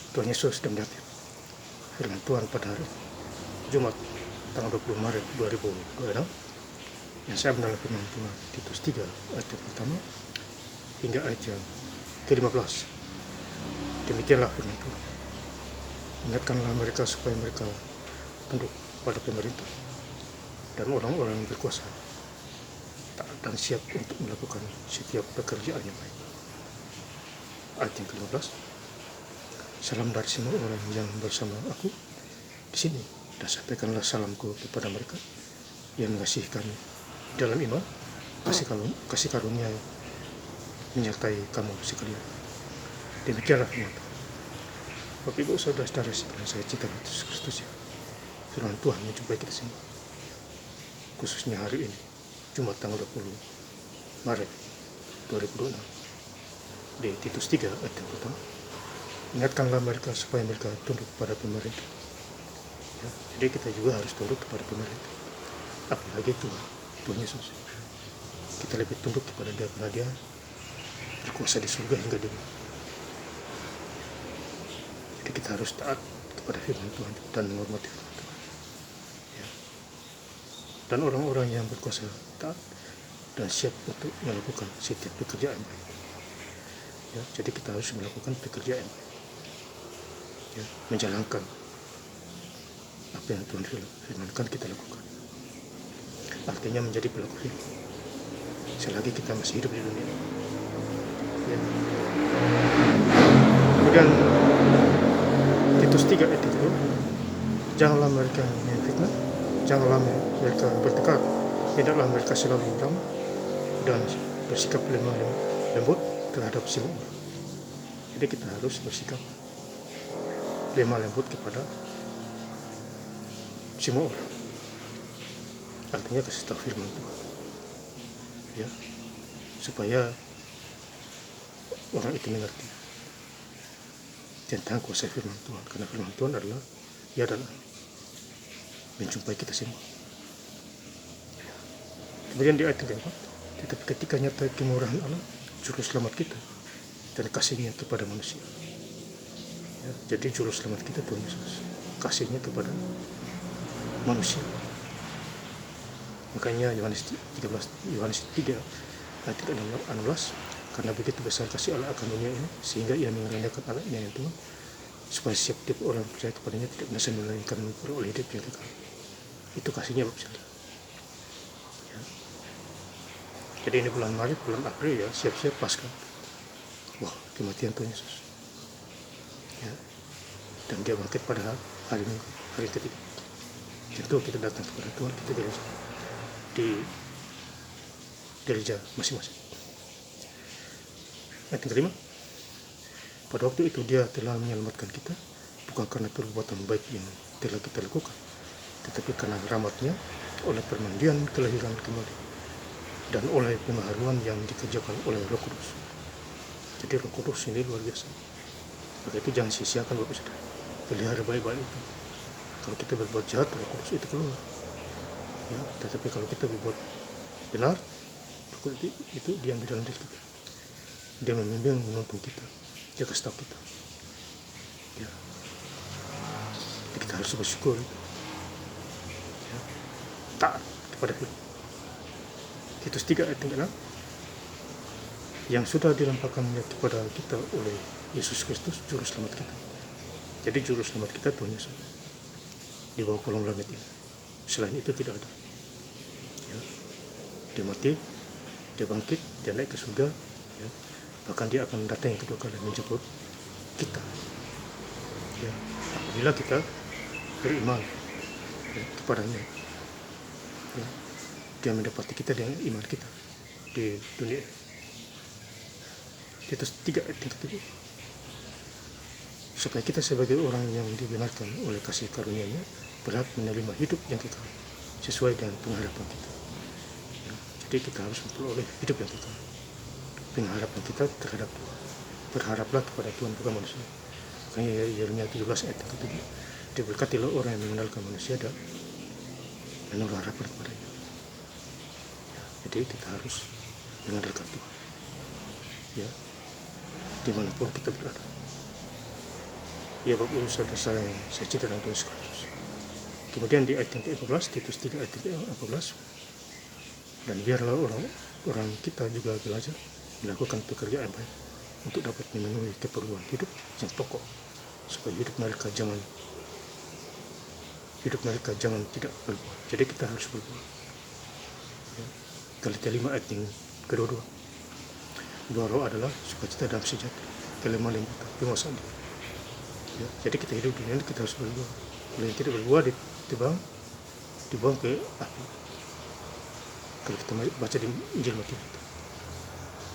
Tuhan Yesus sedang datang. Firman Tuhan pada hari Jumat tanggal 20 Maret 2026 yang saya mendalam firman Tuhan Titus 3 ayat yang pertama hingga ayat yang ke-15. Demikianlah firman Tuhan. Ingatkanlah mereka supaya mereka tunduk pada pemerintah dan orang-orang yang berkuasa, taat dan siap untuk melakukan setiap pekerjaan yang baik. Ayat yang ke-15. Salam dari semua orang yang bersama aku di sini, dan sampaikanlah salamku kepada mereka yang mengasihi kami dalam iman, kasih karunia menyertai kamu sekalian. Demikianlah firman Tuhan. Bapak Ibu Saudara-saudara yang saya cintai Yesus Kristus, ya, firman Tuhan menjumpai kita semua, khususnya hari ini Jumat tanggal 20 Maret 2026 di Titus 3 ayat yang pertama. Ingatkanlah mereka supaya mereka tunduk pada pemerintah. Ya, jadi kita juga harus tunduk kepada pemerintah. Apalagi Tuhan Yesus. Kita lebih tunduk kepada Dia karena Dia berkuasa di surga hingga di bumi. Jadi kita harus taat kepada firman Tuhan dan menghormati firman Tuhan. Ya. Dan orang-orang yang berkuasa taat dan siap untuk melakukan setiap pekerjaan baik. Ya, jadi kita harus melakukan pekerjaan baik. Ya, menjalankan apa yang Tuhan firmankan kita lakukan. Artinya menjadi pelaku firman selagi kita masih hidup di dunia. Ya. Kemudian Titus 3 ayat 3, janganlah mereka memfitnah, janganlah mereka bertengkar, tidaklah mereka selalu ramah dan bersikap lemah lembut terhadap semua orang. Jadi kita harus bersikap lemah lembut kepada semua orang. Artinya kasih tahu firman Tuhan, ya, supaya orang itu mengerti tentang kuasa firman Tuhan. Karena firman Tuhan adalah ya dan menjumpai kita semua. Kemudian di ayat yang keempat, tetapi ketika nyata kemurahan Allah, juru selamat kita dan kasihnya kepada manusia. Ya, jadi juru selamat kita Tuhan Yesus, kasihnya kepada manusia. Makanya Yohanes 3 ayat 16, karena begitu besar kasih Allah akan dunia ini sehingga Ia mengaruniakan anaknya yang Tuhan, supaya setiap orang percaya kepadanya tidak bisa melainkan memperoleh hidup yang kekal. Itu kasihnya Bapak Saudara. Ya. Jadi ini bulan Maret, bulan April, ya, siap-siap Paskah. Wah, kematian Tuhan Yesus. Ya. Dan Dia bangkit pada hari Minggu, hari ketiga. Tentu kita datang kepada Tuhan, kita di gereja masing-masing. Ayat yang kelima, pada waktu itu Dia telah menyelamatkan kita, bukan karena perbuatan baik yang telah kita lakukan, tetapi karena rahmat-Nya oleh permandian kelahiran kembali dan oleh pembaharuan yang dikerjakan oleh Roh Kudus. Jadi Roh Kudus ini luar biasa. Maka itu jangan sia-siakan Bapak Saudara. Pelihara baik-baik itu. Kalau kita berbuat jahat, Roh Kudus itu keluar. Ya, tetapi kalau kita berbuat benar, Roh Kudus itu diam di dalam diri kita. Dia membimbing, menuntun kita. Dia kasih tahu kita. Ya. Jadi kita harus bersyukur. Ya. Taat kepada firman. Titus 3 ayat 6, yang sudah dilampahkannya kepada kita oleh Yesus Kristus, Juru Selamat kita. Jadi Juru Selamat kita Tuhan Yesus di bawah kolong langit ini. Selain itu tidak ada. Ya. Dia mati, Dia bangkit, Dia naik ke surga. Ya. Bahkan Dia akan datang yang kedua kali menjemput kita. Ya. Apabila kita beriman, ya, kepadanya, ya, Dia mendapati kita dengan iman kita di dunia. Titus 3 ayat 3, supaya kita sebagai orang yang dibenarkan oleh kasih karunia-Nya berhak menerima hidup yang kekal sesuai dengan pengharapan kita. Ya, jadi kita harus memperoleh hidup yang kekal. Pengharapan kita terhadap Tuhan. Berharaplah kepada Tuhan bukan manusia. Makanya Yeremia 17 ayat 7, diberkatilah orang yang mengenalkan manusia dan menaruh harapan kepadanya. Ya, jadi kita harus mengandalkan Tuhan. Ya, dimanapun kita berada. Ya Bapak Ibu Saudara saya cinta dalam Tuhan Yesus Kristus. Kemudian di ayat yang ke-14, Titus 3 ayat yang ke-14, dan biarlah orang kita juga belajar melakukan pekerjaan yang baik untuk dapat memenuhi keperluan hidup yang pokok, supaya hidup mereka jangan tidak berbuat. Jadi kita harus berbuat. Ya. Galatia 5 ayat yang kedua. Dua roh adalah sukacita dan sejahtera, kelemah lembutan, penguasaan diri. Ya. Jadi kita hidup di dunia ini kita harus berbuat. Kalau yang tidak berbuat dibuang ke api. Kalau kita baca di Injil Matius,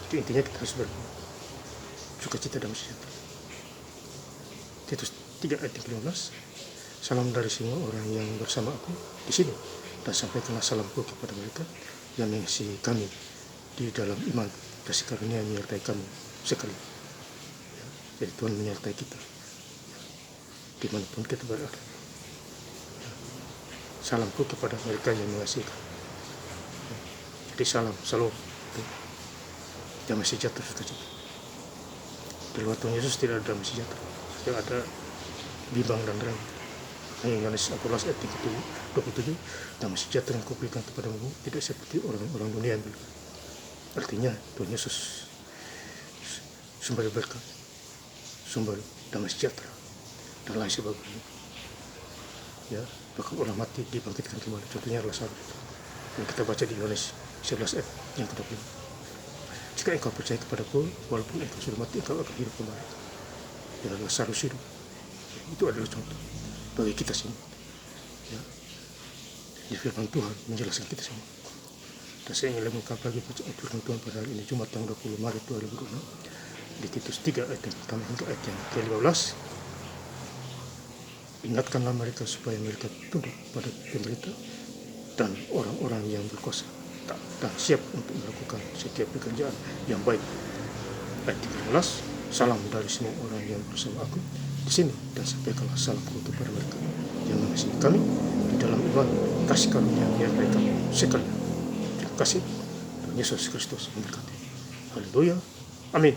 jadi intinya kita harus berbuat. Sukacita dan sejahtera. Titus 3 ayat 15. Salam dari semua orang yang bersama aku di sini, dan sampaikanlah salamku kepada mereka yang mengasihi kami di dalam iman, kasih karunia menyertai kamu sekali. Ya, jadi Tuhan menyertai kita dimanapun kita berada. Ya, salamku kepada mereka yang mengasihi kami. Ya, jadi salam, damai sejahtera, sukacita. Di luar Tuhan Yesus tidak ada damai sejahtera, tidak ada bimbang dan rem. Yohanes 14 ayat 27, damai sejahtera yang kuberikan kepadamu tidak seperti orang-orang dunia yang berikan. Artinya Tuhan Yesus sumber berkat, sumber damai sejahtera dan lain sebagainya. Ya, bahkan orang mati dibangkitkan kembali. Contohnya Lazarus yang kita baca di Yohanes 11 ayat yang ke-25. Jika engkau percaya kepadaku, walaupun engkau sudah mati, engkau akan hidup kembali. Ya, Lazarus hidup. Itu adalah contoh bagi kita semua. Ya. Di firman Tuhan menjelaskan kita semua. Dan saya ingin lengkap lagi bacaan firman Tuhan pada hari ini, Jumat tanggal 20 Maret 2026, di Titus 3 ayat yang pertama hingga ayat yang ke-15. Ingatkanlah mereka supaya mereka tunduk pada pemerintah dan orang-orang yang berkuasa, dan siap untuk melakukan setiap pekerjaan yang baik. Ayat 13. Salam dari semua orang yang bersama aku di sini, dan sampaikanlah salamku kepada mereka yang mengasihi kami di dalam iman, kasih karunia menyertai kami sekalian. Terima kasih. Tuhan Yesus Kristus memberkati. Haleluya. Amin.